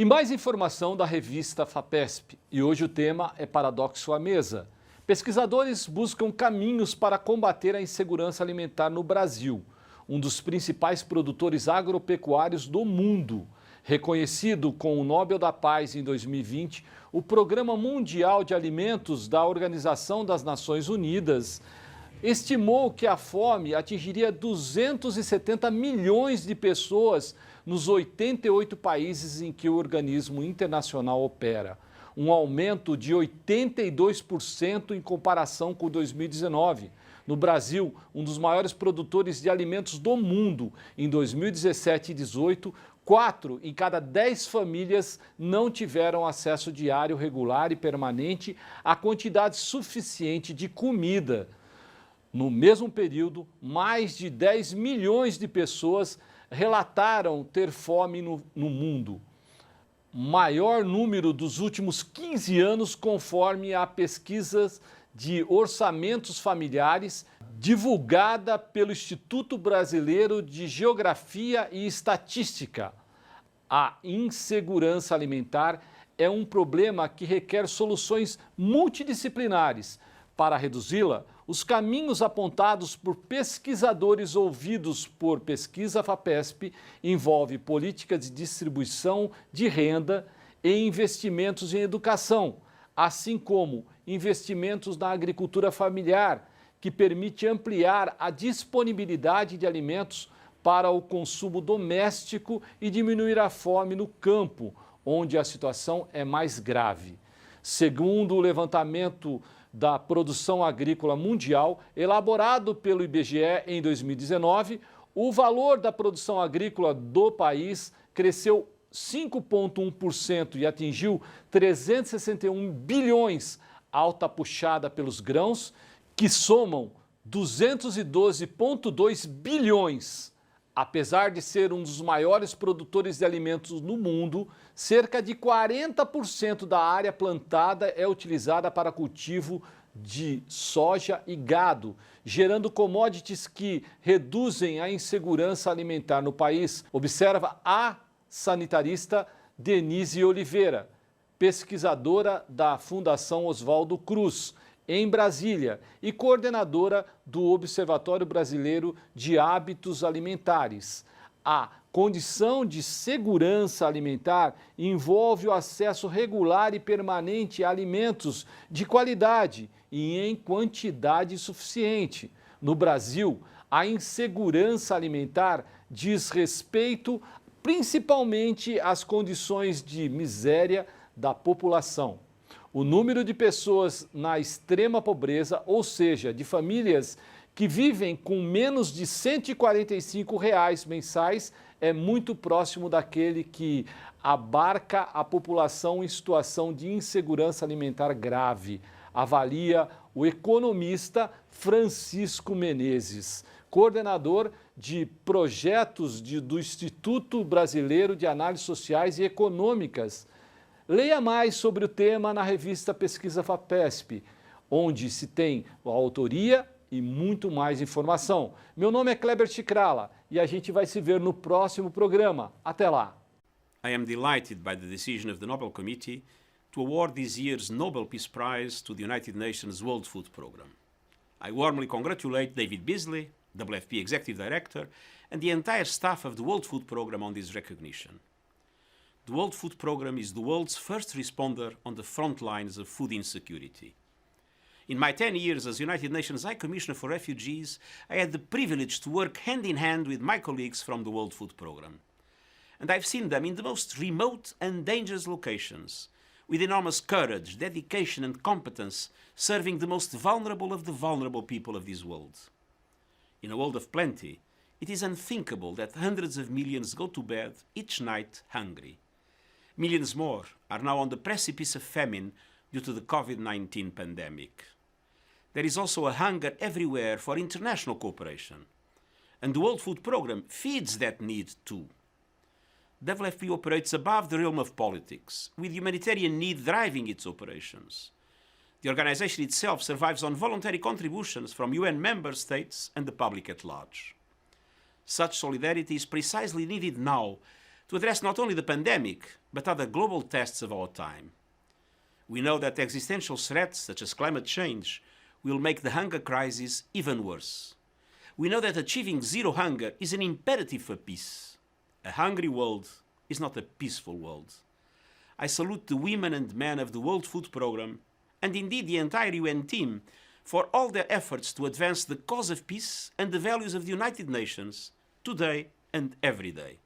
E mais informação da revista FAPESP. E hoje o tema é Paradoxo à Mesa. Pesquisadores buscam caminhos para combater a insegurança alimentar no Brasil, um dos principais produtores agropecuários do mundo. Reconhecido com o Nobel da Paz em 2020, o Programa Mundial de Alimentos da Organização das Nações Unidas estimou que a fome atingiria 270 milhões de pessoas nos 88 países em que o organismo internacional opera, um aumento de 82% em comparação com 2019. No Brasil, um dos maiores produtores de alimentos do mundo, em 2017 e 2018, 4 em cada 10 famílias não tiveram acesso diário, regular e permanente à quantidade suficiente de comida. No mesmo período, mais de 10 milhões de pessoas relataram ter fome no mundo. Maior número dos últimos 15 anos, conforme a pesquisas de orçamentos familiares divulgada pelo Instituto Brasileiro de Geografia e Estatística. A insegurança alimentar é um problema que requer soluções multidisciplinares. Para reduzi-la, os caminhos apontados por pesquisadores ouvidos por Pesquisa FAPESP envolvem políticas de distribuição de renda e investimentos em educação, assim como investimentos na agricultura familiar, que permite ampliar a disponibilidade de alimentos para o consumo doméstico e diminuir a fome no campo, onde a situação é mais grave. Segundo o levantamento da produção agrícola mundial, elaborado pelo IBGE em 2019, o valor da produção agrícola do país cresceu 5,1% e atingiu 361 bilhões, alta puxada pelos grãos, que somam 212,2 bilhões. Apesar de ser um dos maiores produtores de alimentos no mundo, cerca de 40% da área plantada é utilizada para cultivo de soja e gado, gerando commodities que reduzem a insegurança alimentar no país, observa a sanitarista Denise Oliveira, pesquisadora da Fundação Oswaldo Cruz, em Brasília, e coordenadora do Observatório Brasileiro de Hábitos Alimentares. A condição de segurança alimentar envolve o acesso regular e permanente a alimentos de qualidade e em quantidade suficiente. No Brasil, a insegurança alimentar diz respeito principalmente às condições de miséria da população. O número de pessoas na extrema pobreza, ou seja, de famílias que vivem com menos de R$ 145 mensais, é muito próximo daquele que abarca a população em situação de insegurança alimentar grave, avalia o economista Francisco Menezes, coordenador de projetos do Instituto Brasileiro de Análises Sociais e Econômicas. Leia mais sobre o tema na revista Pesquisa FAPESP, onde se tem a autoria e muito mais informação. Meu nome é Kleber Chicrala e a gente vai se ver no próximo programa. Até lá! I am delighted by the decision of the Nobel Committee to award this year's Nobel Peace Prize to the United Nations World Food Programme. I warmly congratulate David Beasley, WFP Executive Director, and the entire staff of the World Food Programme on this recognition. The World Food Programme is the world's first responder on the front lines of food insecurity. In my 10 years as United Nations High Commissioner for Refugees, I had the privilege to work hand in hand with my colleagues from the World Food Programme. And I've seen them in the most remote and dangerous locations, with enormous courage, dedication and competence, serving the most vulnerable of the vulnerable people of this world. In a world of plenty, it is unthinkable that hundreds of millions go to bed each night hungry. Millions more are now on the precipice of famine due to the COVID-19 pandemic. There is also a hunger everywhere for international cooperation, and the World Food Programme feeds that need too. WFP operates above the realm of politics, with humanitarian need driving its operations. The organization itself survives on voluntary contributions from UN member states and the public at large. Such solidarity is precisely needed now, to address not only the pandemic, but other global tests of our time. We know that existential threats such as climate change will make the hunger crisis even worse. We know that achieving zero hunger is an imperative for peace. A hungry world is not a peaceful world. I salute the women and men of the World Food Programme, and indeed the entire UN team, for all their efforts to advance the cause of peace and the values of the United Nations, today and every day.